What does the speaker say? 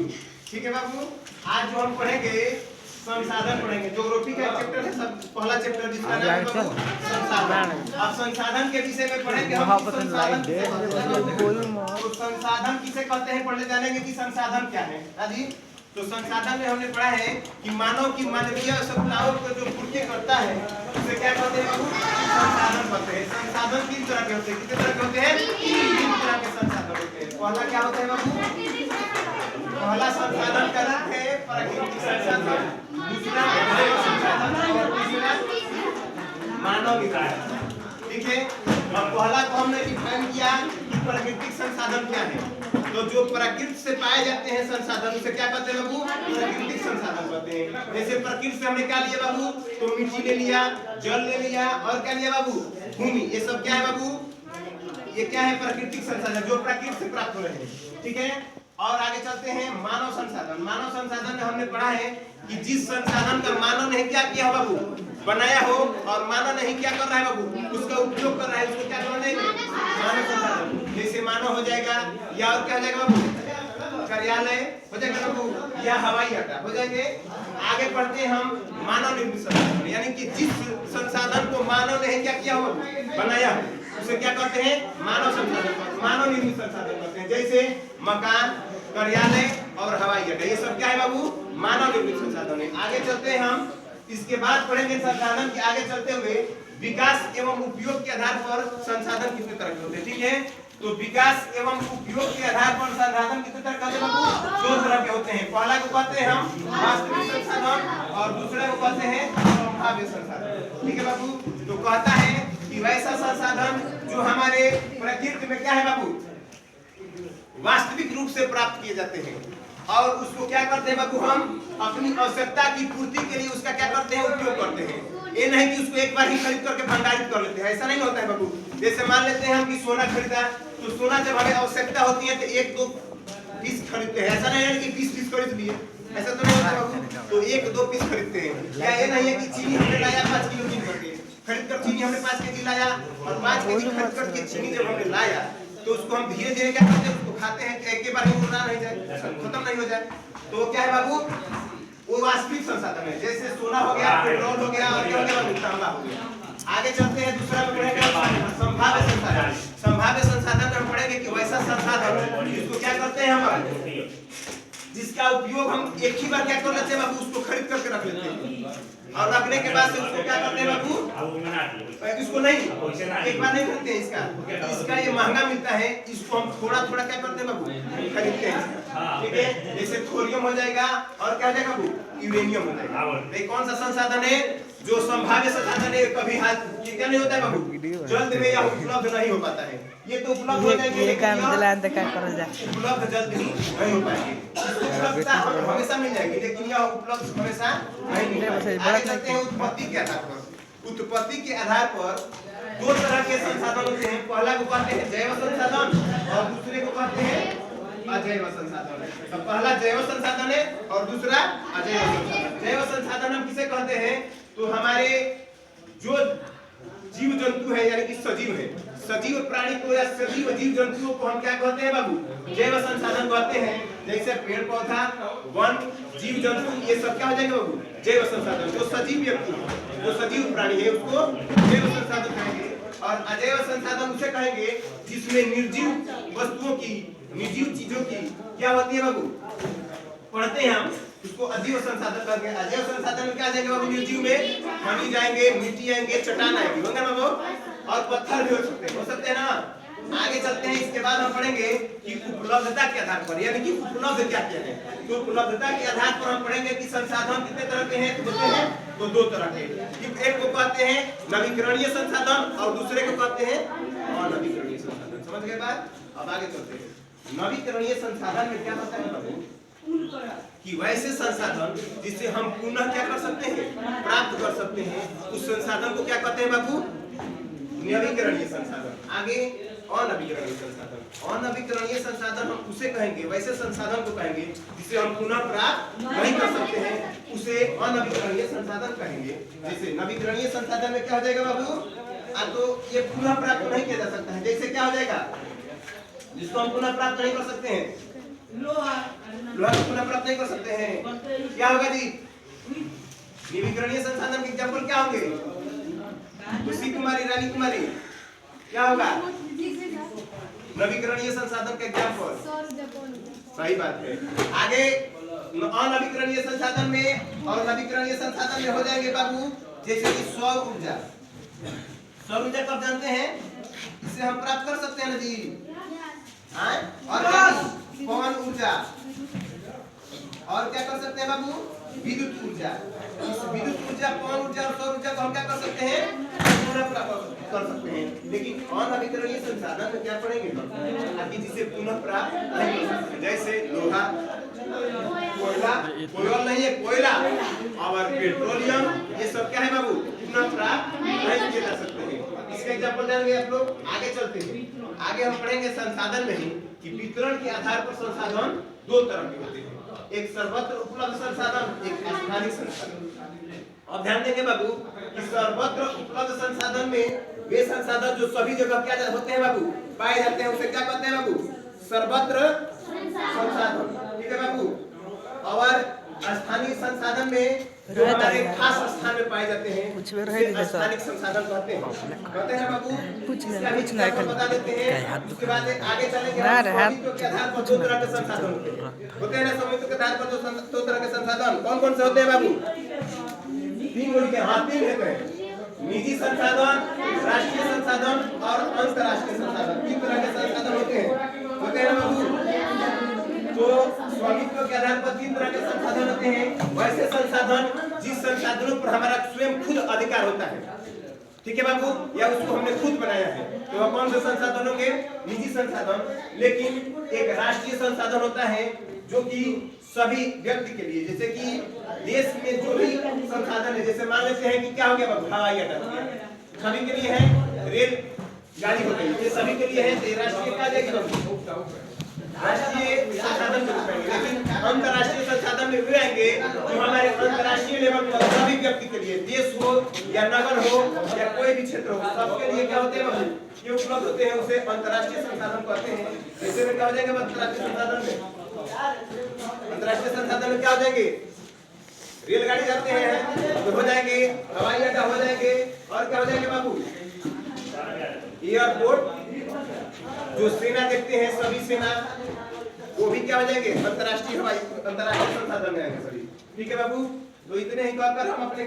You. ठीक है बाबू, आज जो हम पढ़ेंगे संसाधन पढ़ेंगे। ज्योग्राफी का चैप्टर है, सब पहला चैप्टर जिसका नाम है बाबू संसाधन। अब संसाधन के विषय में पढ़ेंगे हम। संसाधन किसे कहते हैं पढ़ने जानेंगे कि संसाधन क्या है। जी, तो संसाधन में हमने पढ़ा है कि मानव की मानवीय आवश्यकताओं को जो पूर्ति करता है उसे क्या कहते हैं बाबू? संसाधन कहते हैं। संसाधन तीन तरह के होते हैं। कितने तरह के होते हैं? तीन तरह के संसाधन होते हैं। पहला क्या होता है बाबू? पहला संसाधन का नाम है प्राकृतिक संसाधन, दूसरा जैव संसाधन और तीसरा मानव विकास। ठीक है, अब पहला को हमने डिफाइन किया कि प्राकृतिक संसाधन क्या है। तो जो प्रकृति से पाए जाते हैं संसाधन उसे क्या कहते हैं बाबू? प्राकृतिक संसाधन कहते हैं। जैसे प्रकृति से हमने क्या लिया बाबू? तो मिट्टी ले लिया, जल ले लिया और क्या लिया बाबू? भूमि। ये सब क्या है बाबू? ये क्या है? प्राकृतिक संसाधन जो प्रकृति से प्राप्त हो रहे हैं। ठीक है, और आगे चलते हैं मानव संसाधन। मानव संसाधन में हमने पढ़ा है कि जिस संसाधन का मानव ने क्या किया हो बाबू? बनाया हो, और मानव नहीं क्या कर रहा है बाबू? उसका उपयोग कर रहा है, उसको क्या कहते हैं? मानव संसाधन। जैसे मानव हो जाएगा या और क्या हो जाएगा बाबू? कार्यालय हो जाएगा बाबू, या हवाई अड्डा हो जाएंगे। आगे बढ़ते हैं हम मानव निर्मित संसाधन, यानी कि जिस संसाधन को मानव ने क्या किया हो? बनाया हो, उसे क्या कहते हैं? मानव संसाधन, मानव निर्मित संसाधन कहते हैं। जैसे मकान, कार्यालय और हवाई अड्डा, ये सब क्या है बाबू? मानव निर्मित संसाधन है। आगे चलते हैं हम, इसके बाद पढ़ेंगे संसाधन के आगे चलते हुए विकास एवं उपयोग के आधार पर संसाधन कितने तरह के होते हैं। ठीक है, तो विकास एवं उपयोग के आधार पर संसाधन कितने तरह के बाबू? दो तरह के होते हैं। पहला को कहते हैं हम वास्तविक संसाधन और दूसरा को कहते हैं संभाव्य संसाधन। ठीक है बाबू, तो कहता है कि वैसा संसाधन जो हमारे प्रकृति में क्या है बाबू? वास्तविक रूप से प्राप्त किए जाते हैं, और उसको क्या करते हैं बाबू? हम अपनी आवश्यकता की पूर्ति के लिए उसका क्या करते हैं? उपयोग करते हैं। ये नहीं कि उसको एक बार ही खरीद करके भंडारित कर लेते हैं, ऐसा नहीं होता है बाबू। जैसे मान लेते हैं हम कि सोना खरीदा, तो सोना जब हमें आवश्यकता होती है तो एक दो पीस खरीदते हैं। ऐसा नहीं है कि 20 पीस खरीद लिए, ऐसा तो नहीं होता बाबू। तो एक दो पीस खरीदते हैं। या ये नहीं है कि चीनी हमने लाया 5 किलो चीनी करके खरीद कर, चीनी हमने 5 केजी लाया और 5 केजी खरीद करके चीनी जब हमने लाया तो उसको हम धीरे धीरे क्या करते हैं? उसको खाते हैं, एक के बार में उड़ना नहीं जाए, खत्म नहीं हो जाए। तो क्या है बाबू? वो वास्तविक संसाधन है। जैसे सोना हो गया, पेट्रोल हो गया और क्या हो गया? तांबा हो गया। आगे चलते हैं, दूसरा में पढ़ेंगे संभाव्य संसाधन। संभाव्य संसाधन में पढ़ेंगे कि वैसा संसाधन जिसको क्या करते हैं हम? जिसका उपयोग हम एक ही बार क्या कर लेते हैं बाबू? उसको खरीद करके रख लेते हैं, और रखने के बाद से उसको क्या करते हैं बाबू? इसको नहीं, एक बार नहीं खरीदते हैं। इसका ये महंगा मिलता है, इसको हम थोड़ा थोड़ा क्या करते हैं बाबू? खरीदते हैं। ठीक है, जैसे थोरियम हो जाएगा और क्या हो जाएगा बाबू? यूरेनियम हो जाएगा। ये कौन सा संसाधन है? जो संभाव्य संसाधन है, कभी हाल क्या नहीं होता है बाबू? जल्द में या उपलब्ध नहीं हो पाता है। ये तो उपलब्ध हो जाएंगे, उपलब्ध जल्द ही नहीं हो पाएंगे। उपलब्धता हमेशा मिल जाएगी, लेकिन यह उपलब्ध हमेशा नहीं मिल पाएगी। आगे चलते हैं उत्पत्ति के आधार पर। उत्पत्ति के आधार पर दो तरह के संसाधन होते हैं। पहला को कहते हैं जैव संसाधन और दूसरे को कहते हैं अजैव संसाधन। तो पहला जैव संसाधन है और दूसरा अजैव संसाधन। जैव संसाधन हम किसे कहते हैं? तो हमारे जो जीव जंतु है, यानी कि सजीव है, सजीव प्राणी को या सजीव जीव जंतुओं को हम क्या कहते हैं बाबू? जैव संसाधन कहते हैं। जैसे पेड़ पौधा, वन, जीव जंतु, ये सब क्या हो जाएंगे बाबू? जैव संसाधन। जो सजीव व्यक्ति है, जो सजीव प्राणी है, उसको जैव संसाधन कहेंगे। और अजैव संसाधन उसे कहेंगे जिसमें निर्जीव वस्तुओं की, निर्जीव चीजों की क्या होती है बाबू? पढ़ते हैं हम, उसको अजीव संसाधन कहेंगे। अजैव संसाधन में क्या आ जाएंगे बाबू? निर्जीव में पानी जाएंगे, मिट्टी आएंगे, चट्टान आएंगे, होंगे ना बाबू, और पत्थर भी हो सकते हैं ना। आगे चलते हैं, इसके बाद हम पढ़ेंगे कि उपलब्धता के आधार पर, यानी कि उपलब्ध क्या क्या है। तो उपलब्धता के आधार पर हम पढ़ेंगे कि संसाधन कितने तरह के हैं? होते हैं तो दो तरह के। एक को कहते हैं नवीकरणीय संसाधन और दूसरे को कहते हैं अनवीकरणीय संसाधन। समझ गए बात? अब आगे चलते हैं। नवीकरणीय संसाधन में क्या होता है बाबू? कि वैसे संसाधन जिससे हम पुनः क्या कर सकते हैं? प्राप्त कर सकते हैं, उस संसाधन को क्या कहते हैं बाबू? नवीकरणीय संसाधन। आगे अनवीकरणीय संसाधन। अनवीकरणीय संसाधन हम उसे कहेंगे, वैसे संसाधन को कहेंगे जिसे हम पुनः प्राप्त नहीं कर सकते हैं, उसे अनवीकरणीय संसाधन कहेंगे। जैसे नवीकरणीय संसाधन में क्या हो जाएगा बाबू? तो ये पुनः प्राप्त नहीं किया जा सकता है। जैसे क्या हो जाएगा जिसको हम पुनः प्राप्त नहीं कर सकते हैं? लोहा। लोहा को पुनः प्राप्त नहीं कर सकते हैं। क्या होगा जी? नवीकरणीय संसाधन के एग्जाम्पल क्या होंगे? खुशी कुमारी, रानी कुमारी, क्या होगा? नवीकरणीय संसाधन का एग्जाम्पल सही बात है। आगे अनवीकरणीय संसाधन में और नवीकरणीय संसाधन में हो जाएंगे बाबू, जैसे कि सौर ऊर्जा। सौर ऊर्जा कब जानते हैं? इसे हम प्राप्त कर सकते हैं ना जी। और पवन ऊर्जा, और क्या कर सकते हैं बाबू? विद्युत ऊर्जा। इस विद्युत ऊर्जा, पवन ऊर्जा और सौर ऊर्जा को हम क्या कर सकते हैं? पुनः प्राप्त कर सकते हैं। लेकिन अनवीकरणीय संसाधन में क्या पढ़ेंगे हम? जिसे पुनः प्राप्त नहीं कर सकते, जैसे लोहा, कोयला, कोयल नहीं है कोयला, और पेट्रोलियम, ये सब क्या है बाबू? पुनः प्राप्त नहीं किए जा सकते हैं। इसका एग्जाम्पल जानेंगे आप लोग। आगे चलते हैं, आगे हम पढ़ेंगे संसाधन में ही कि वितरण के आधार पर संसाधन दो तरह के होते हैं, एक सर्वत्र उपलब्ध संसाधन, एक स्थानीय संसाधन। अब ध्यान देंगे बाबू कि सर्वत्र उपलब्ध संसाधन में वे संसाधन जो सभी जगह क्या होते हैं बाबू? पाए जाते हैं, उसे क्या कहते हैं बाबू? सर्वत्र संसाधन। ठीक है बाबू। और स्थानीय संसाधन में जो हमारे खास स्थान में पाए जाते हैं स्थानिक संसाधन कहते हैं बाबू। कुछ नहीं बता देते हैं। उसके बाद आगे चलेंगे स्वामित्व के आधार पर दो तरह के संसाधन होते हैं ना। स्वामित्व के आधार पर दो तरह के संसाधन कौन कौन से होते हैं बाबू? तीन बोली के, हाँ तीन है, निजी संसाधन, राष्ट्रीय संसाधन और अंतरराष्ट्रीय संसाधन। तीन तरह के संसाधन होते हैं ना बाबू। तो स्वामित्व के आधार पर तीन तरह के संसाधन होते हैं। वैसे संसाधन जिस संसाधनों पर हमारा स्वयं खुद अधिकार होता है, ठीक है बाबू, या उसको हमने खुद बनाया है, तो वह कौन से संसाधन होंगे? निजी संसाधन। लेकिन एक राष्ट्रीय संसाधन होता है जो कि सभी व्यक्ति के लिए, जैसे कि देश में जो भी संसाधन है, जैसे मान लेते हैं कि क्या हो गया बाबू? हवाई अड्डा सभी के लिए है, रेल गाड़ी हो गई, ये सभी के लिए है। राष्ट्रीय क्या जाएगी बाबू? राष्ट्रीय संसाधन में रुकेंगे। लेकिन अंतरराष्ट्रीय संसाधन में वे आएंगे जो हमारे अंतरराष्ट्रीय लेवल पर सभी व्यक्ति के लिए, देश हो या नगर हो या कोई भी क्षेत्र हो, सबके लिए क्या होते हैं बाबू? ये उपलब्ध होते हैं, उसे अंतरराष्ट्रीय संसाधन कहते हैं। जैसे में क्या हो जाएगा अंतरराष्ट्रीय संसाधन में? अंतरराष्ट्रीय संसाधन में क्या हो जाएंगे? रेलगाड़ी जाते हैं तो हो जाएंगे, हवाई अड्डा हो जाएंगे, और क्या हो जाएंगे बाबू? एयरपोर्ट, जो सेना देखते हैं सभी सेना, वो भी क्या हो जाएंगे? अंतरराष्ट्रीय संसाधन में आएंगे सभी। ठीक है बाबू। तो इतने ही कहकर हम अपने